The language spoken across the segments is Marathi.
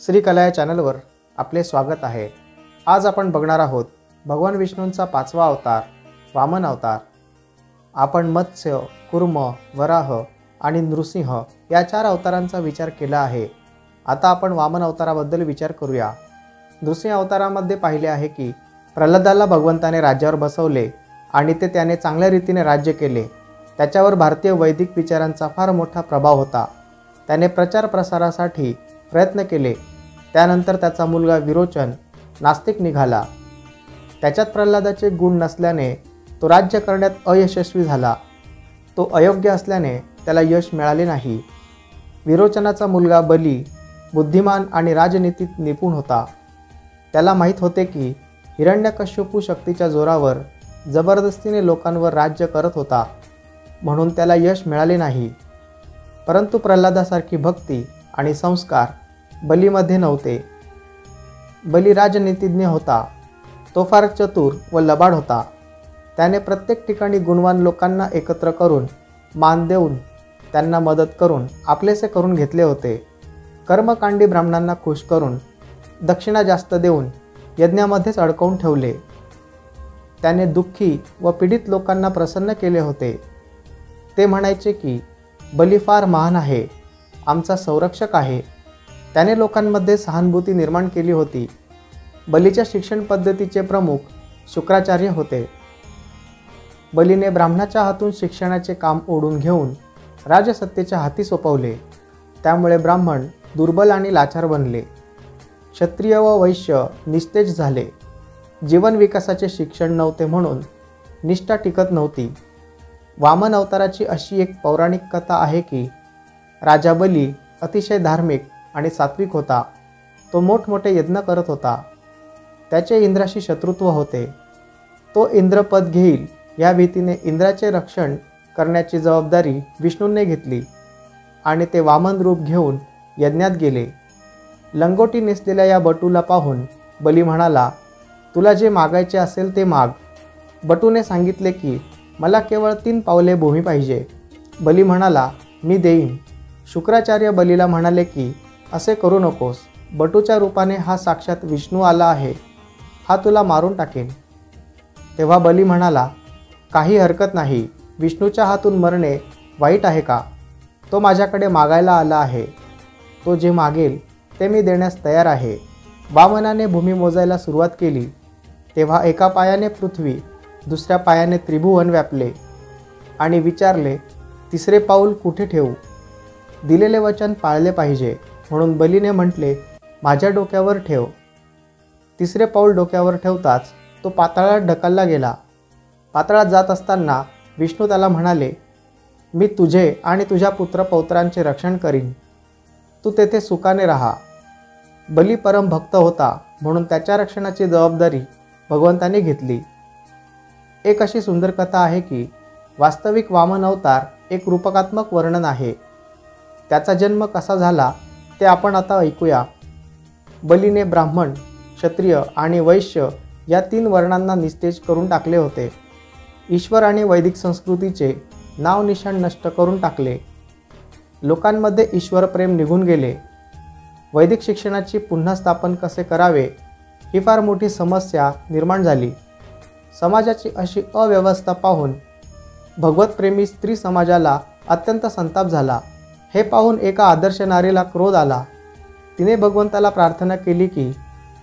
श्रीकला या चॅनलवर आपले स्वागत आहे। आज आपण बघणार आहोत भगवान विष्णूंचा पाचवा अवतार वामन अवतार। आपण मत्स्य, कूर्म, वराह आणि नृसिंह या 4 अवतारांचा विचार केला आहे। आता आपण वामन अवताराबद्दल विचार करूया। नृसिंह अवतारामध्ये पाहिले आहे की प्रल्हादाला भगवंताने राज्यावर बसवले आणि त्याने चांगल्या रीतीने राज्य केले। त्याच्यावर भारतीय वैदिक विचारांचा फार मोठा प्रभाव होता। त्याने प्रचार प्रसारासाठी प्रयत्न केले। त्यानंतर त्याचा मुलगा विरोचन नास्तिक निघाला। त्याच्यात प्रल्हादाचे गुण नसल्याने तो राज्य करण्यात अयशस्वी झाला। तो अयोग्य असल्याने त्याला यश मिळाले नाही। विरोचनाचा मुलगा बली बुद्धिमान आणि राजनीतीत निपुण होता। त्याला माहीत होते की हिरण्यकश्यपू शक्तीच्या जोरावर जबरदस्तीने लोकांवर राज्य करत होता, म्हणून त्याला यश मिळाले नाही। परंतु प्रल्हादासारखी भक्ती आणि संस्कार बलीमध्ये नव्हते। बली राजनीतिज्ञ होता। तो फार चतुर व लबाड होता। त्याने प्रत्येक ठिकाणी गुणवान लोकांना एकत्र करून मान देऊन त्यांना मदत करून आपलेसे करून घेतले होते। कर्मकांडी ब्राह्मणांना खुश करून दक्षिणा जास्त देऊन यज्ञामध्येच अडकवून ठेवले। त्याने दुःखी व पीडित लोकांना प्रसन्न केले होते। ते म्हणायचे की बली फार महान आहे, आमचा संरक्षक आहे। त्याने लोकांमध्ये सहानुभूती निर्माण केली होती। बलीच्या शिक्षण पद्धतीचे प्रमुख शुक्राचार्य होते। बलीने ब्राह्मणाच्या हातून शिक्षणाचे काम ओढून घेऊन राजसत्तेच्या हाती सोपवले। त्यामुळे ब्राह्मण दुर्बल आणि लाचार बनले। क्षत्रिय व वैश्य निस्तेज झाले। जीवन विकासाचे शिक्षण नव्हते म्हणून निष्ठा टिकत नव्हती। वामन अवताराची अशी एक पौराणिक कथा आहे की राजा बली अतिशय धार्मिक आणि सात्विक होता। तो मोठमोठे यज्ञ करत होता। त्याचे इंद्राशी शत्रुत्व होते। तो इंद्रपद घेईल या भीतीने इंद्राचे रक्षण करण्याची जबाबदारी विष्णूंनी घेतली आणि ते वामन रूप घेऊन यज्ञात गेले। लंगोटी नेसलेल्या या बटूला पाहून बली म्हणाला, तुला जे मागायचे असेल ते माग। बटूने सांगितले की मला केवळ 3 पावले भूमी पाहिजे। बली म्हणाला, मी देईन। शुक्राचार्य बलीला म्हणाले की असे करू नकोस, बटूच्या रूपाने हा साक्षात विष्णू आला आहे, हा तुला मारून टाकेन। तेव्हा बली म्हणाला, काही हरकत नाही, विष्णूच्या हातून मरणे वाईट आहे का? तो माझ्याकडे मागायला आला आहे। तो जे मागेल ते मी देण्यास तयार आहे। वामनाने भूमी मोजायला सुरुवात केली तेव्हा एका पायाने पृथ्वी दुसऱ्या पायाने त्रिभुवन व्यापले आणि विचारले, तिसरे पाऊल कुठे ठेवू? दिलेले वचन पाळले पाहिजे, म्हणून बलीने म्हटले, माझ्या डोक्यावर ठेव। तिसरे पाऊल डोक्यावर ठेवताच तो पाताळात ढकलला गेला। पाताळात जात असताना विष्णू त्याला म्हणाले, मी तुझे आणि तुझ्या पुत्रपौत्रांचे रक्षण करीन, तू तेथे सुखाने राहा। बली परम भक्त होता म्हणून त्याच्या रक्षणाची जबाबदारी भगवंताने घेतली। एक अशी सुंदर कथा आहे की वास्तविक वामन अवतार एक रूपकात्मक वर्णन आहे। त्याचा जन्म कसा झाला ते आपण आता ऐकूया। बलीने ब्राह्मण, क्षत्रिय आणि वैश्य या 3 वर्णांना निस्तेज करून टाकले होते। ईश्वर आणि वैदिक संस्कृतीचे नाव निशाण नष्ट करून टाकले। लोकांमध्ये ईश्वर प्रेम निघून गेले। वैदिक शिक्षणाची पुन्हा स्थापन कसे करावे ही फार मोठी समस्या निर्माण झाली। समाजाची अशी अव्यवस्था पाहून भगवतप्रेमी स्त्री समाजाला अत्यंत संताप झाला। हे पाहून एका आदर्श नारीला क्रोध आला। तिने भगवंताला प्रार्थना केली की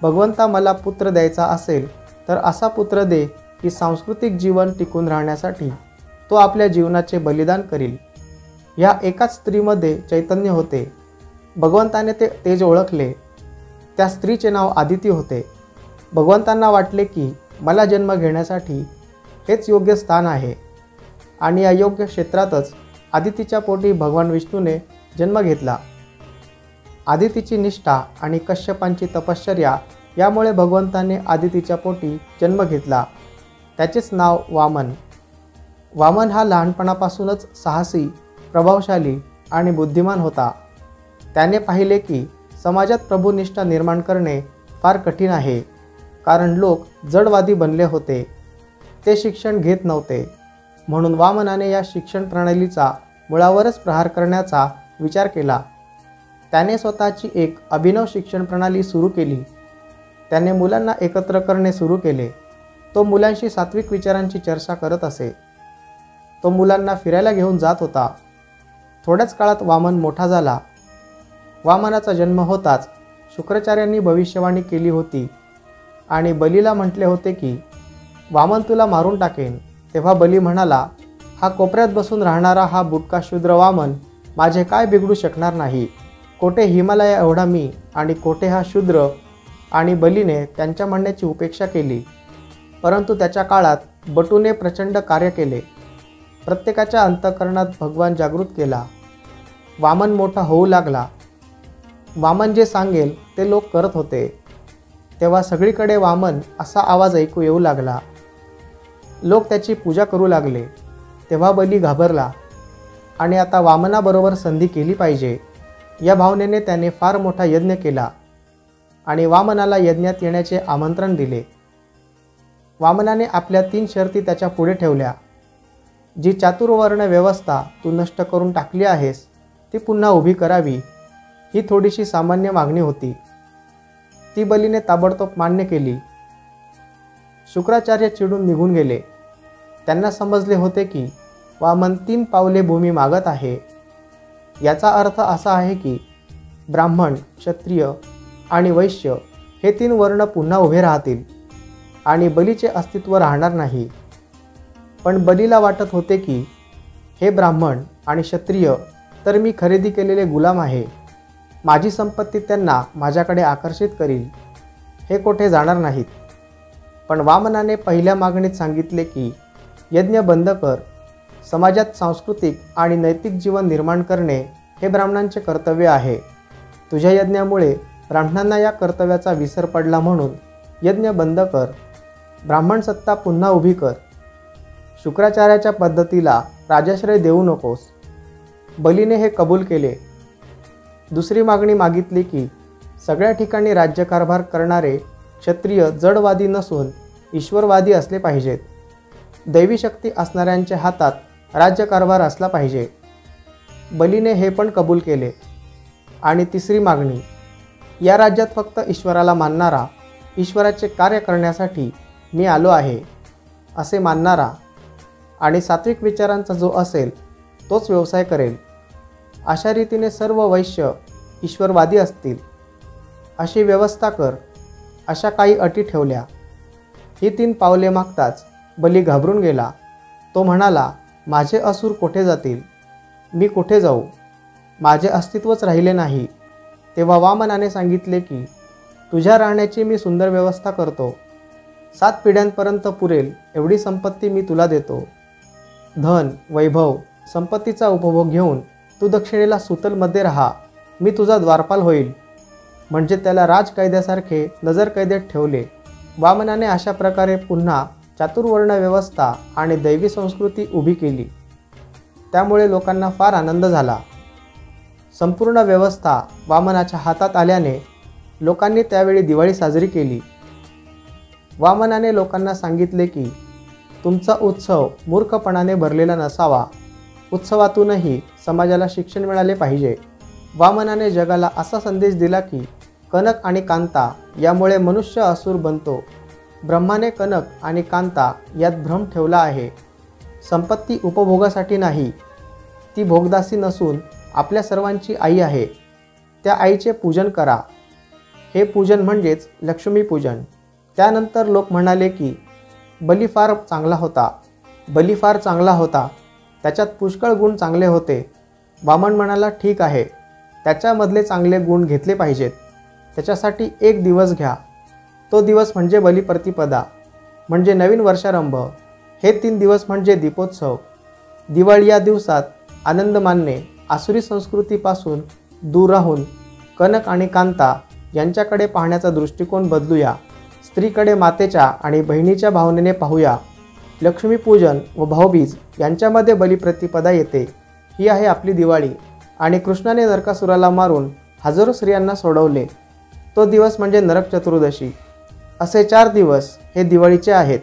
भगवंता, मला पुत्र द्यायचा असेल तर असा पुत्र दे की सांस्कृतिक जीवन टिकून राहण्यासाठी तो आपल्या जीवनाचे बलिदान करील। या एकाच स्त्रीमध्ये चैतन्य होते। भगवंताने ते तेज ओळखले। त्या स्त्रीचे नाव आदिती होते। भगवंतांना वाटले की मला जन्म घेण्यासाठी हेच योग्य स्थान आहे आणि या योग्य क्षेत्रातच आदितीच्या पोटी भगवान विष्णूने जन्म घेतला। आदितीची निष्ठा आणि कश्यपांची तपश्चर्या यामुळे भगवंताने आदितीच्या पोटी जन्म घेतला। त्याचेच नाव वामन। वामन हा लहानपणापासूनच साहसी, प्रभावशाली आणि बुद्धिमान होता। त्याने पाहिले की समाजात प्रभुनिष्ठा निर्माण करणे फार कठीण आहे, कारण लोक जडवादी बनले होते। ते शिक्षण घेत नव्हते, म्हणून वामनाने या शिक्षण प्रणालीचा मुळावरच प्रहार करण्याचा विचार केला। त्याने स्वतःची एक अभिनव शिक्षण प्रणाली सुरू केली. त्याने मुलांना एकत्र करणे सुरू केले. तो मुलांशी सात्विक विचारांची चर्चा करत असे. तो मुलांना फिरायला घेऊन जात होता. थोड्याच काळात वामन मोठा झाला. वामनाचा जन्म होताच शुक्राचार्यांनी भविष्यवाणी केली होती आणि बलीला म्हटले होते की वामन तुला मारून टाकेन. तेव्हा बली म्हणाला, हा कोपऱ्यात बसून राहणारा हा बुटका शूद्र वामन माझे काय बिघडू शकणार नाही. कोठे हिमालया एवढा मी आणि कोठे हा शूद्र. आणि बलीने त्यांच्या म्हणण्याची उपेक्षा केली. परंतु त्याच्या काळात बटूने प्रचंड कार्य केले. प्रत्येकाच्या अंतःकरणात भगवान जागृत केला. वामन मोठा होऊ लागला. वामन जे सांगेल ते लोक करत होते. तेव्हा सगळीकडे वामन असा आवाज ऐकू येऊ लागला. लोक त्याची पूजा करू लागले. तेव्हा बली घाबरला आणि आता वामनाबरोबर संधी केली पाहिजे या भावनेने त्याने फार मोठा यज्ञ केला आणि वामनाला यज्ञात येण्याचे आमंत्रण दिले. वामनाने आपल्या 3 शर्ती त्याच्या पुढे ठेवल्या. जी चातुर्वर्ण व्यवस्था तू नष्ट करून टाकली आहेस ती पुन्हा उभी करावी, ही थोडीशी सामान्य मागणी होती. ती बलीने ताबडतोब मान्य केली. शुक्राचार्य चिडून निघून गेले. त्यांना समजले होते की वामन 3 पावले भूमी मागत आहे. याचा अर्थ असा आहे की ब्राह्मण, क्षत्रिय आणि वैश्य हे 3 वर्ण पुन्हा उभे राहतील आणि बलीचे अस्तित्व राहणार नाही. पण बलीला वाटत होते की हे ब्राह्मण आणि क्षत्रिय तर मी खरेदी केलेले गुलाम आहे. माझी संपत्ती त्यांना माझ्याकडे आकर्षित करील. हे कोठे जाणार नाहीत. पण वामनाने पहिल्या मागणीत सांगितले की यज्ञ बंद कर. समाजात सांस्कृतिक आणि नैतिक जीवन निर्माण करणे हे ब्राह्मणांचे कर्तव्य आहे. तुझ्या यज्ञामुळे ब्राह्मणांना या कर्तव्याचा विसर पडला म्हणून यज्ञ बंद कर. ब्राह्मण सत्ता पुन्हा उभी कर. शुक्राचार्याच्या पद्धतीला राजाश्रय देऊ नकोस. बलीने हे कबूल केले. दुसरी मागणी मागितली की सगळ्या ठिकाणी राज्यकारभार करणारे क्षत्रिय जडवादी नसून ईश्वरवादी असले पाहिजेत. दैवी शक्ती असणाऱ्यांच्या हातात राज्यकारभार असला पाहिजे. बलीने हे पण कबूल केले. आणि तिसरी मागणी, या राज्यात फक्त ईश्वराला मानणारा, ईश्वराचे कार्य करण्यासाठी मी आलो आहे असे मानणारा आणि सात्विक विचारांचा जो असेल तोच व्यवसाय करेल. अशा रीतीने सर्व वैश्य ईश्वरवादी असतील अशी व्यवस्था कर. अशा काही अटी ठेवल्या. ही 3 पावले मागताच बली घाबरून गेला. तो म्हणाला, माझे असुर कोठे जातील? मी कुठे जाऊ? माझे अस्तित्वच राहिले नाही. तेव्हा वामनाने सांगितले की तुझ्या राहण्याची मी सुंदर व्यवस्था करतो. 7 पिढ्यांपर्यंत पुरेल एवढी संपत्ती मी तुला देतो. धन, वैभव, संपत्तीचा उपभोग घेऊन तू दक्षिणेला सुतलमध्ये राहा. मी तुझा द्वारपाल होईल. म्हणजे त्याला राजकायद्यासारखे नजरकैदेत ठेवले. वामनाने अशा प्रकारे पुन्हा चातुर्वर्ण व्यवस्था आणि दैवी संस्कृती उभी केली. त्यामुळे लोकांना फार आनंद झाला. संपूर्ण व्यवस्था वामनाच्या हातात आल्याने लोकांनी त्यावेळी दिवाळी साजरी केली. वामनाने लोकांना सांगितले की तुमचा उत्सव मूर्खपणाने भरलेला नसावा. उत्सवातूनही समाजाला शिक्षण मिळाले पाहिजे. वामनाने जगाला असा संदेश दिला की कनक आणि कांता यामुळे मनुष्य असुर बनतो. ब्रह्माने कनक आणि कांता यात भ्रम ठेवला आहे. संपत्ती उपभोगासाठी नाही, ती भोगदासी नसून आपल्या सर्वांची आई आहे. त्या आईचे पूजन करा. हे पूजन म्हणजेच लक्ष्मीपूजन. त्यानंतर लोक म्हणाले की बली फार चांगला होता. बली फार चांगला होता. त्याच्यात पुष्कळ गुण चांगले होते. वामन म्हणाला, ठीक आहे, त्याच्यामधले चांगले गुण घेतले पाहिजेत. त्याच्यासाठी 1 दिवस घ्या. तो दिवस म्हणजे बलिप्रतिपदा, म्हणजे नवीन वर्षारंभ. हे 3 दिवस म्हणजे दीपोत्सव. दिवाळी या दिवसात आनंद मानणे, आसुरी संस्कृतीपासून दूर राहून कनक आणि कांता यांच्याकडे पाहण्याचा दृष्टिकोन बदलूया. स्त्रीकडे मातेच्या आणि बहिणीच्या भावनेने पाहूया. लक्ष्मीपूजन व भाऊबीज यांच्यामध्ये बलिप्रतिपदा येते. ही आहे आपली दिवाळी. आणि कृष्णाने नरकासुराला मारून हजारो स्त्रियांना सोडवले. तो दिवस म्हणजे नरक चतुर्दशी. असे 4 दिवस हे दिवाळीचे आहेत.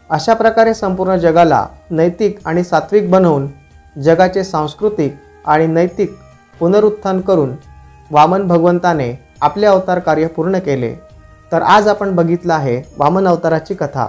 अशा प्रकारे संपूर्ण जगाला नैतिक आणि सात्विक बनवून जगाचे सांस्कृतिक आणि नैतिक पुनरुत्थान करून वामन भगवंताने आपले अवतार कार्य पूर्ण केले. तर आज आपण बघितलं आहे वामन अवताराची कथा.